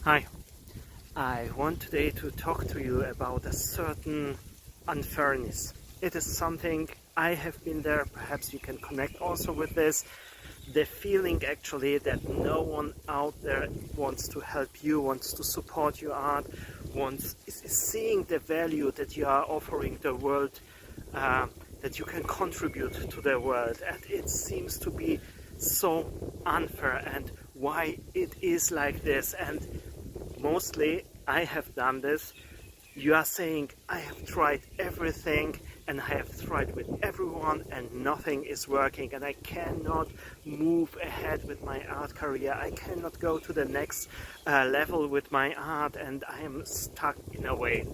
Hi, I want today to talk to you about a certain unfairness. It is something I have been there, perhaps you can connect also with this. The feeling actually that no one out there wants to help you, wants to support your art, is seeing the value that you are offering the world, that you can contribute to the world. And it seems to be so unfair and why it is like this. And mostly I have done this. You are saying I have tried everything and I have tried with everyone and nothing is working and I cannot move ahead with my art career. I cannot go to the next level with my art and I am stuck in a way.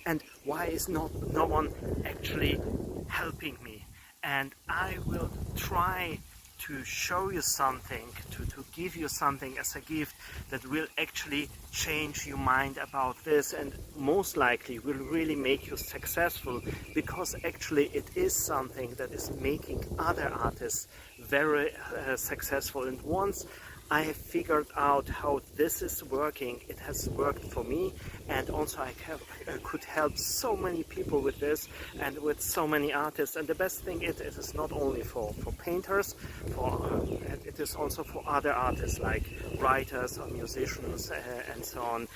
And why is no one actually helping me? And I will try to show you something, to give you something as a gift that will actually change your mind about this and most likely will really make you successful, because actually it is something that is making other artists very successful. And once I have figured out how this is working, it has worked for me, and also I could help so many people with this and with so many artists. And the best thing it is not only for painters, it is also for other artists like writers or musicians and so on.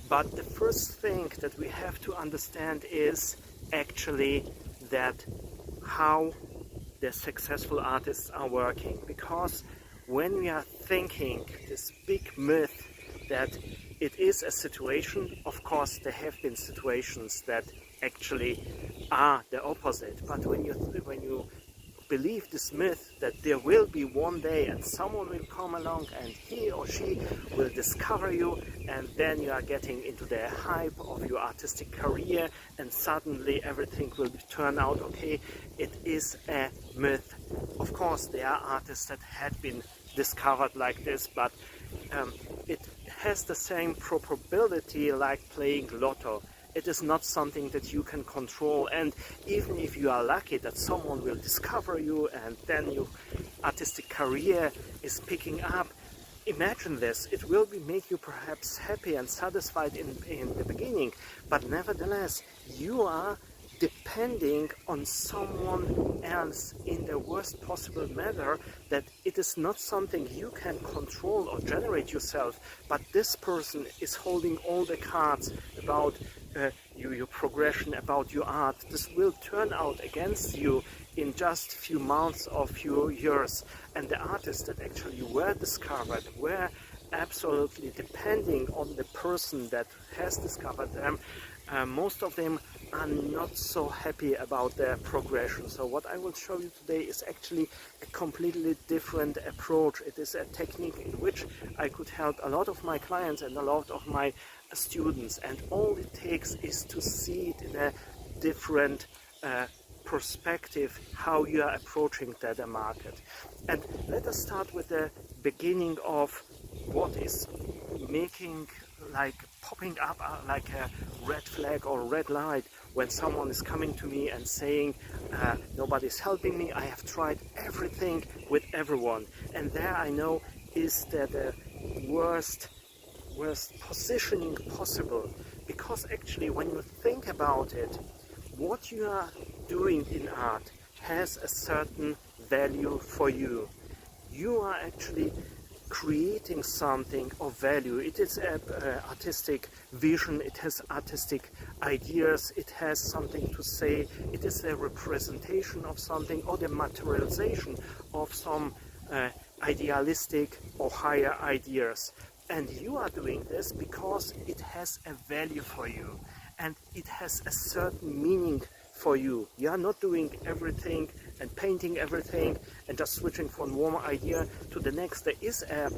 But the first thing that we have to understand is actually that how the successful artists are working, because when we are thinking this big myth that it is a situation, of course there have been situations that actually are the opposite, but when you believe this myth that there will be one day and someone will come along and he or she will discover you, and then you are getting into the hype of your artistic career and suddenly everything will turn out okay, it is a myth. Of course there are artists that had been discovered like this, but it has the same probability like playing lotto. It is not something that you can control, and even if you are lucky that someone will discover you and then your artistic career is picking up, imagine this, it will make you perhaps happy and satisfied in the beginning, but nevertheless you are depending on someone else in the worst possible manner, that it is not something you can control or generate yourself, but this person is holding all the cards about your progression, about your art. This will turn out against you in just few months or few years. And the artists that actually were discovered were absolutely depending on the person that has discovered them. Most of them are not so happy about their progression. So what I will show you today is actually a completely different approach. It is a technique in which I could help a lot of my clients and a lot of my students, and all it takes is to see it in a different perspective how you are approaching the market. And let us start with the beginning of what is making, like popping up like a red flag or red light when someone is coming to me and saying nobody's helping me, I have tried everything with everyone. And there I know is the worst positioning possible, because actually when you think about it, what you are doing in art has a certain value for you. You are actually creating something of value. It is an artistic vision, it has artistic ideas, it has something to say, it is a representation of something or the materialization of some idealistic or higher ideas. And you are doing this because it has a value for you and it has a certain meaning for you. You are not doing everything and painting everything and just switching from one idea to the next. There is a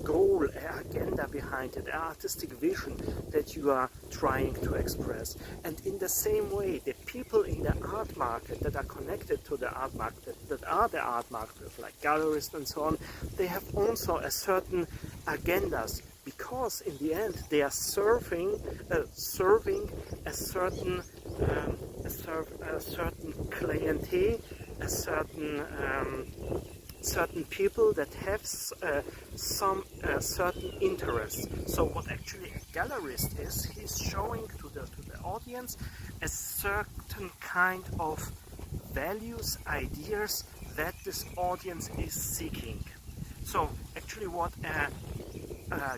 goal, an agenda behind it, an artistic vision that you are trying to express. And in the same way, the people in the art market that are connected to the art market, that are the art market, like galleries and so on, they have also a certain agendas, because in the end they are serving a certain clientele, a certain certain people that have some certain interests. So what actually a gallerist is, he's showing to the audience a certain kind of values, ideas that this audience is seeking. So actually what a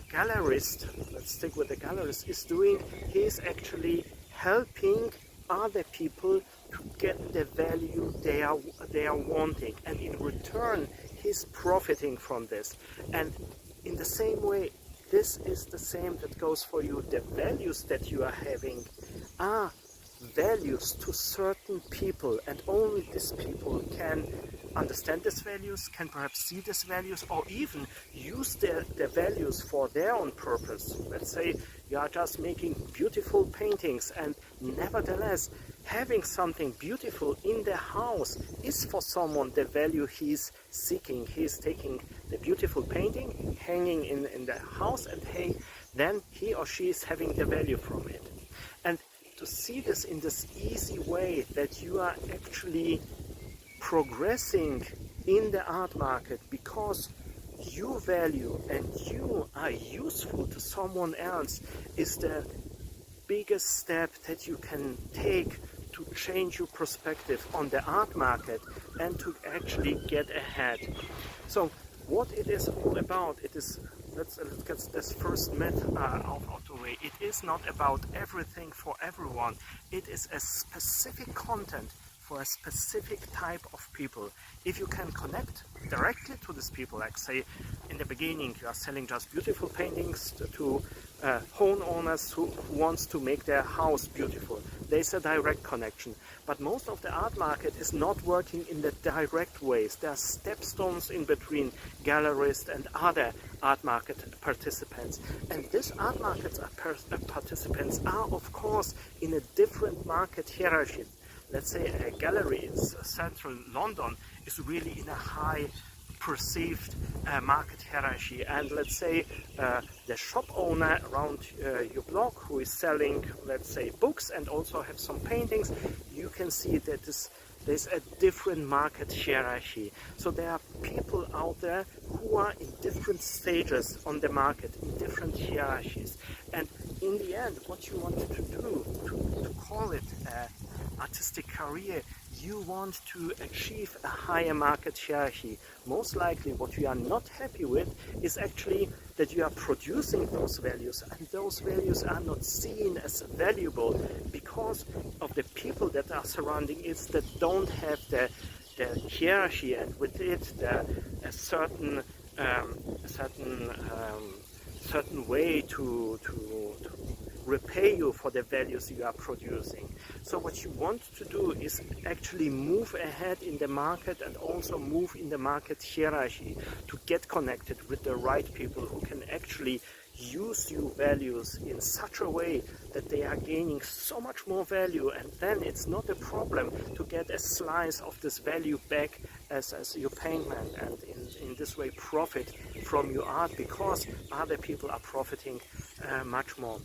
gallerist, let's stick with the gallerist, is doing, he is actually helping other people to get the value they are wanting, and in return he's profiting from this. And in the same way, this is the same that goes for you. The values that you are having are values to certain people, and only these people can understand these values, can perhaps see these values, or even use their values for their own purpose. Let's say you are just making beautiful paintings, and nevertheless having something beautiful in the house is for someone the value he's seeking. He's taking the beautiful painting, hanging in the house, and then he or she is having the value from it. And to see this in this easy way, that you are actually progressing in the art market because you value and you are useful to someone else, is the biggest step that you can take to change your perspective on the art market and to actually get ahead. So what it is all about, it is, let's get this first myth out of the way. It is not about everything for everyone. It is a specific content for a specific type of people. If you can connect directly to these people, like say in the beginning you are selling just beautiful paintings to homeowners who wants to make their house beautiful, there's a direct connection. But most of the art market is not working in the direct ways. There are stepstones in between gallerists and other art market participants. And these art market participants are of course in a different market hierarchy. Let's say a gallery in central London is really in a high perceived market hierarchy, and let's say the shop owner around your block who is selling, let's say, books and also have some paintings, you can see that there's a different market hierarchy. So there are people out there who are in different stages on the market, in different hierarchies, and in the end what you want to do, to call it artistic career, you want to achieve a higher market hierarchy. Most likely what you are not happy with is actually that you are producing those values, and those values are not seen as valuable because of the people that are surrounding it, that don't have the hierarchy, and with it a certain way to repay you for the values you are producing. So what you want to do is actually move ahead in the market and also move in the market hierarchy to get connected with the right people who can actually use your values in such a way that they are gaining so much more value, and then it's not a problem to get a slice of this value back as your payment, and in this way profit from your art because other people are profiting much more.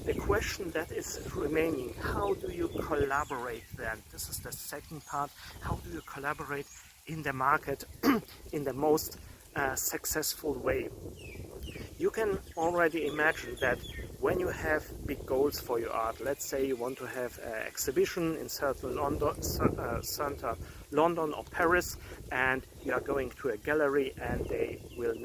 The question that is remaining, how do you collaborate then? This is the second part. How do you collaborate in the market in the most successful way? You can already imagine that when you have big goals for your art, let's say you want to have an exhibition in central London or Paris, and you are going to a gallery and they will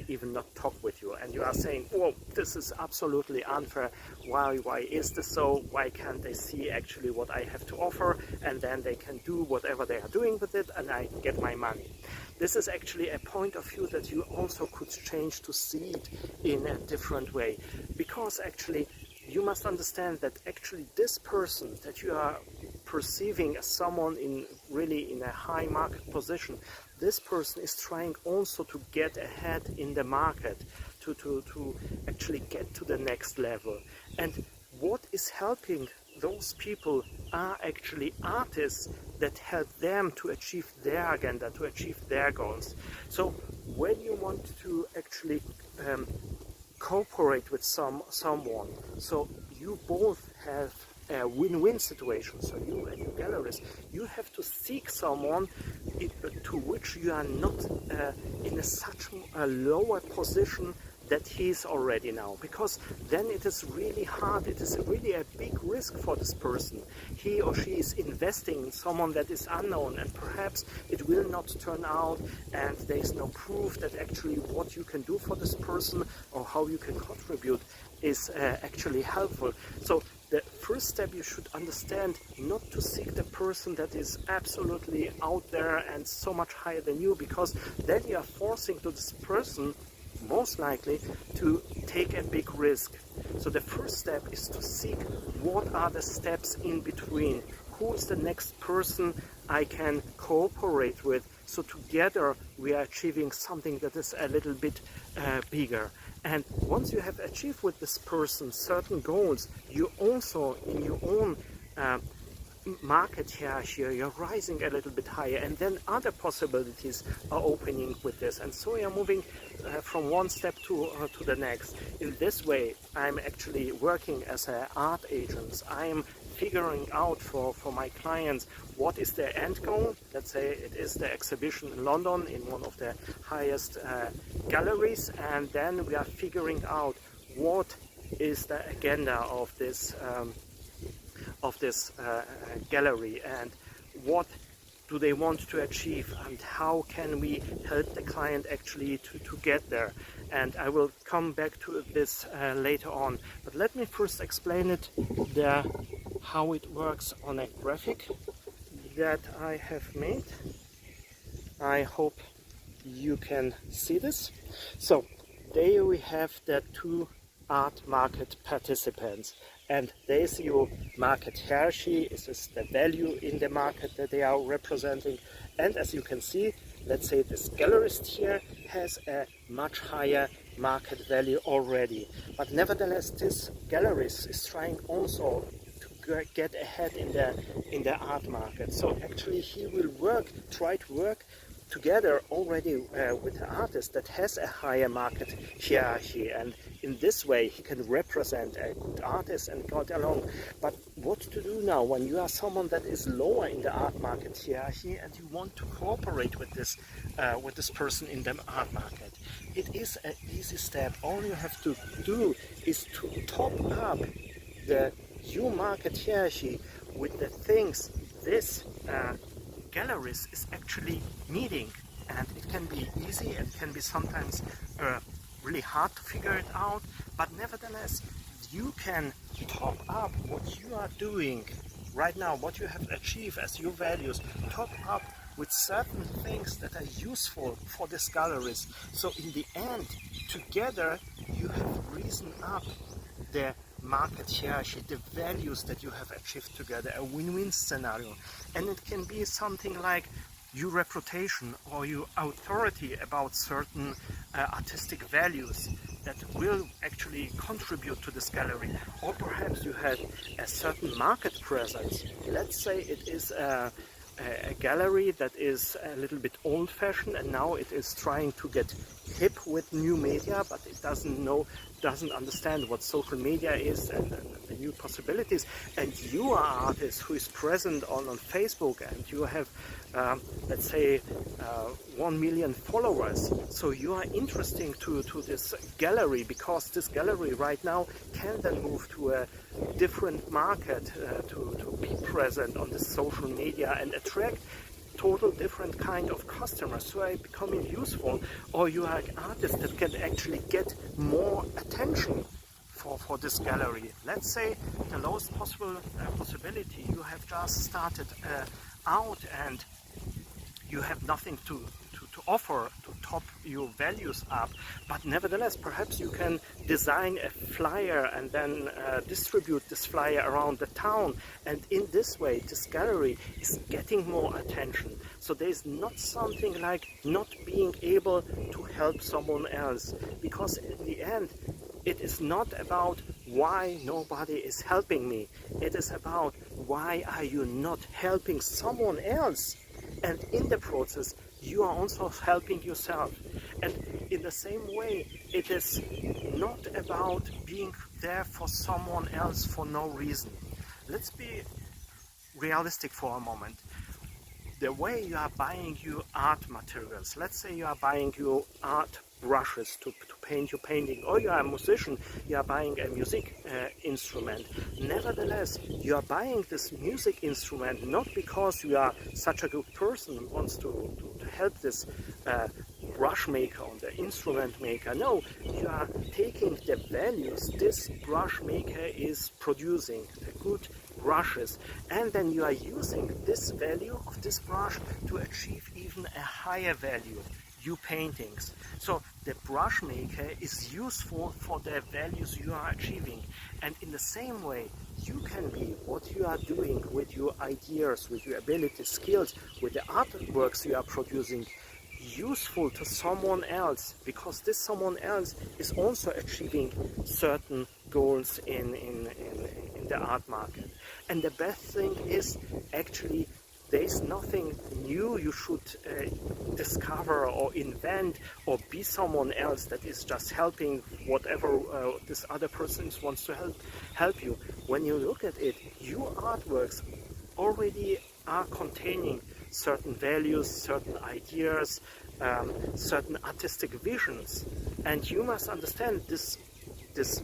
even not talk with you, and you are saying, oh, this is absolutely unfair, why is this so, why can't they see actually what I have to offer, and then they can do whatever they are doing with it and I get my money. This is actually a point of view that you also could change to see it in a different way, because actually you must understand that actually this person that you are perceiving as someone in a high market position, this person is trying also to get ahead in the market, to actually get to the next level. And what is helping those people are actually artists that help them to achieve their agenda, to achieve their goals. So when you want to actually cooperate with someone, so you both have a win-win situation. So you and your gallerist, you have to seek someone to which you are not in such a lower position that he is already now, because then it is really hard, it is really a big risk for this person. He or she is investing in someone that is unknown, and perhaps it will not turn out, and there is no proof that actually what you can do for this person or how you can contribute is actually helpful. So the first step, you should understand not to seek the person that is absolutely out there and so much higher than you, because then you are forcing to this person most likely to take a big risk. So the first step is to seek what are the steps in between. Who is the next person I can cooperate with, so together we are achieving something that is a little bit bigger. And once you have achieved with this person certain goals, you also in your own market hierarchy, you're rising a little bit higher, and then other possibilities are opening with this, and so you're moving from one step to the next. In this way, I'm actually working as an art agent. I'm figuring out for my clients what is their end goal. Let's say it is the exhibition in London in one of the highest galleries, and then we are figuring out what is the agenda of this gallery, and what do they want to achieve, and how can we help the client actually to get there. And I will come back to this later on, but let me first explain it how it works on a graphic that I have made. I hope you can see this. So there we have the two art market participants, and there's your market hierarchy. This is the value in the market that they are representing, and as you can see, let's say this gallerist here has a much higher market value already, but nevertheless this gallerist is trying also to get ahead in the art market. So actually he will try to work together already with an artist that has a higher market hierarchy, and in this way he can represent a good artist and get along. But what to do now when you are someone that is lower in the art market hierarchy and you want to cooperate with this person in the art market? It is an easy step. All you have to do is to top up your market hierarchy with the things this gallerist is actually needing, and it can be easy and can be sometimes really hard to figure it out, but nevertheless you can top up what you are doing right now, what you have achieved as your values, top up with certain things that are useful for this gallerist. So in the end, together you have reasoned up the market hierarchy, the values that you have achieved together, a win-win scenario. And it can be something like your reputation or your authority about certain artistic values that will actually contribute to this gallery. Or perhaps you have a certain market presence. Let's say it is a gallery that is a little bit old-fashioned, and now it is trying to get hip with new media, but it doesn't understand what social media is and the new possibilities. And you are an artist who is present on Facebook, and you have let's say 1 million followers, so you are interesting to this gallery, because this gallery right now can then move to a different market to be present on the social media and attract total different kind of customers, so are becoming useful. Or you are an artist that can actually get more attention for this gallery. Let's say the lowest possible possibility, you have just started out and you have nothing to offer to top your values up, but nevertheless perhaps you can design a flyer and then distribute this flyer around the town, and in this way this gallery is getting more attention. So there is not something like not being able to help someone else, because in the end it is not about why nobody is helping me, it is about why are you not helping someone else, and in the process you are also helping yourself. And in the same way, it is not about being there for someone else for no reason. Let's be realistic for a moment. The way you are buying your art materials, let's say you are buying your art brushes to paint your painting, or you are a musician, you are buying a music instrument. Nevertheless, you are buying this music instrument not because you are such a good person who wants to help this brush maker or the instrument maker. No, you are taking the values this brush maker is producing, the good brushes, and then you are using this value of this brush to achieve even a higher value, your paintings. So the brush maker is useful for the values you are achieving, and in the same way you can be what you are doing with your ideas, with your abilities, skills, with the artworks you are producing, useful to someone else, because this someone else is also achieving certain goals in the art market. And the best thing is, actually, there is nothing new you should discover or invent or be someone else that is just helping whatever this other person wants to help you. When you look at it, your artworks already are containing certain values, certain ideas, certain artistic visions, and you must understand this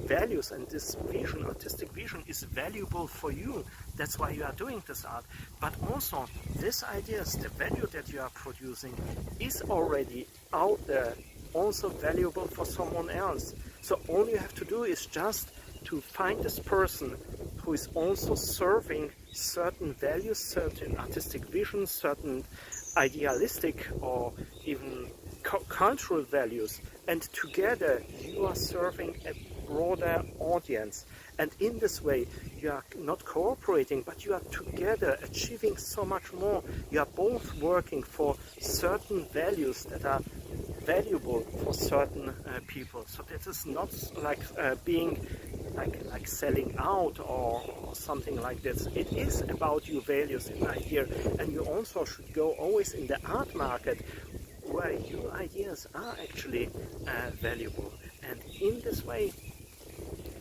values and this vision, artistic vision, is valuable for you. That's why you are doing this art. But also, these ideas, the value that you are producing, is already out there, also valuable for someone else. So all you have to do is just to find this person who is also serving certain values, certain artistic visions, certain idealistic or even cultural values, and together you are serving a broader audience. And in this way you are not cooperating, but you are together achieving so much more. You are both working for certain values that are valuable for certain people. So this is not like being like selling out or something like this. It is about your values and idea, and you also should go always in the art market where your ideas are actually valuable. And in this way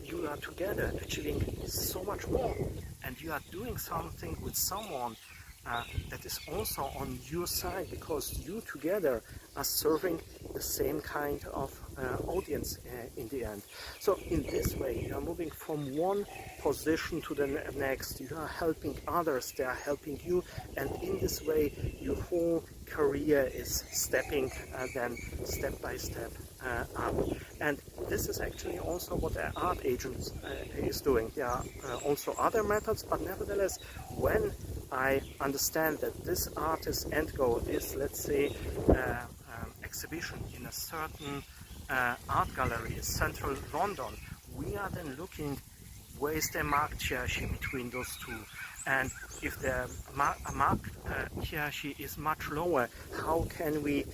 you are together achieving so much more, and you are doing something with someone that is also on your side, because you together are serving the same kind of audience in the end. So in this way you are moving from one position to the next, you are helping others, they are helping you, and in this way your whole career is stepping then step by step up. And this is actually also what the art agent is doing. There are also other methods, but nevertheless, when I understand that this artist's end goal is, let's say, exhibition in a certain art gallery in central London, we are then looking where is the marked hierarchy between those two, and if the marked hierarchy is much lower, how can we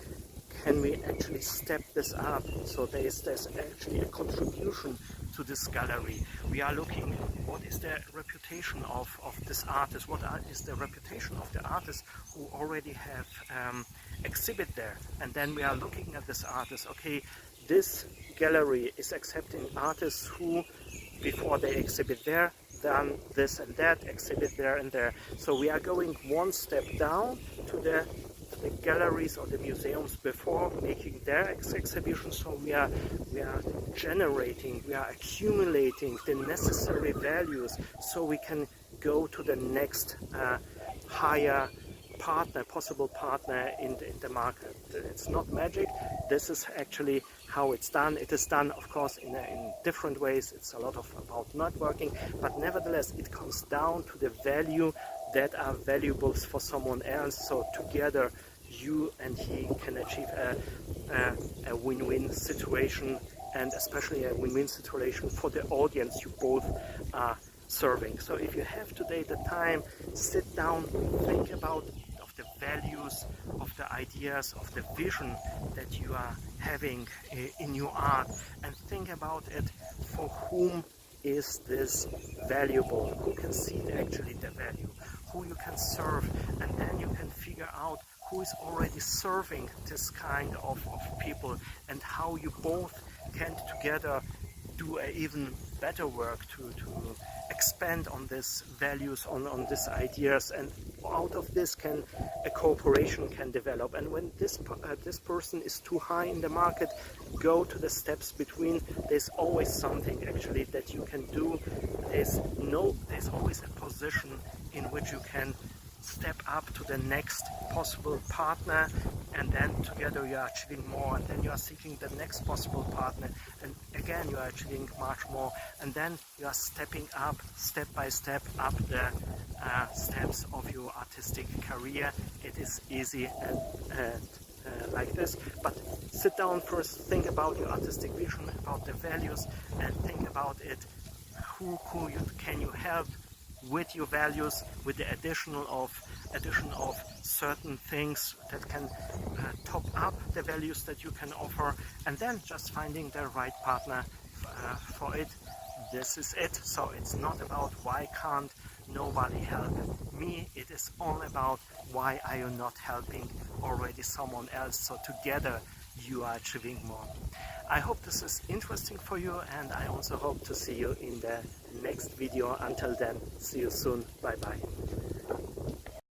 actually step this up so there's actually a contribution to this gallery. We are looking what is the reputation of this artist, what is the reputation of the artist who already have exhibit there, and then we are looking at this artist. Okay, this gallery is accepting artists who before they exhibit there done this and that, exhibit there and there. So we are going one step down to the galleries or the museums before making their exhibition. So we are generating, we are accumulating the necessary values so we can go to the next higher partner, possible partner in the market. It's not magic. This is actually how it's done. It is done, of course, in different ways. It's a lot about networking, but nevertheless, it comes down to the value that are valuable for someone else. So together, you and he can achieve a win-win situation, and especially a win-win situation for the audience you both are serving. So if you have today the time, sit down, think about the values, of the ideas, of the vision that you are having in your art, and think about it, for whom is this valuable, who can see actually the value, who you can serve, and then you can figure out who is already serving this kind of people, and how you both can together do a even better work to expand on these values, on these ideas, and out of this a cooperation can develop. And when this person is too high in the market, go to the steps between. There's always something actually that you can do. There's always a position in which you can step up to the next possible partner, and then together you are achieving more, and then you are seeking the next possible partner, and again you are achieving much more, and then you are stepping up step by step up the steps of your artistic career. It is easy and like this, but sit down first, think about your artistic vision, about the values, and think about it. Who can you help with your values, with the addition of certain things that can top up the values that you can offer, and then just finding the right partner for it. This is it. So it's not about why can't nobody help me, it is all about why are you not helping already someone else, so together you are achieving more. I hope this is interesting for you, and I also hope to see you in the next video. Until then, see you soon. Bye bye.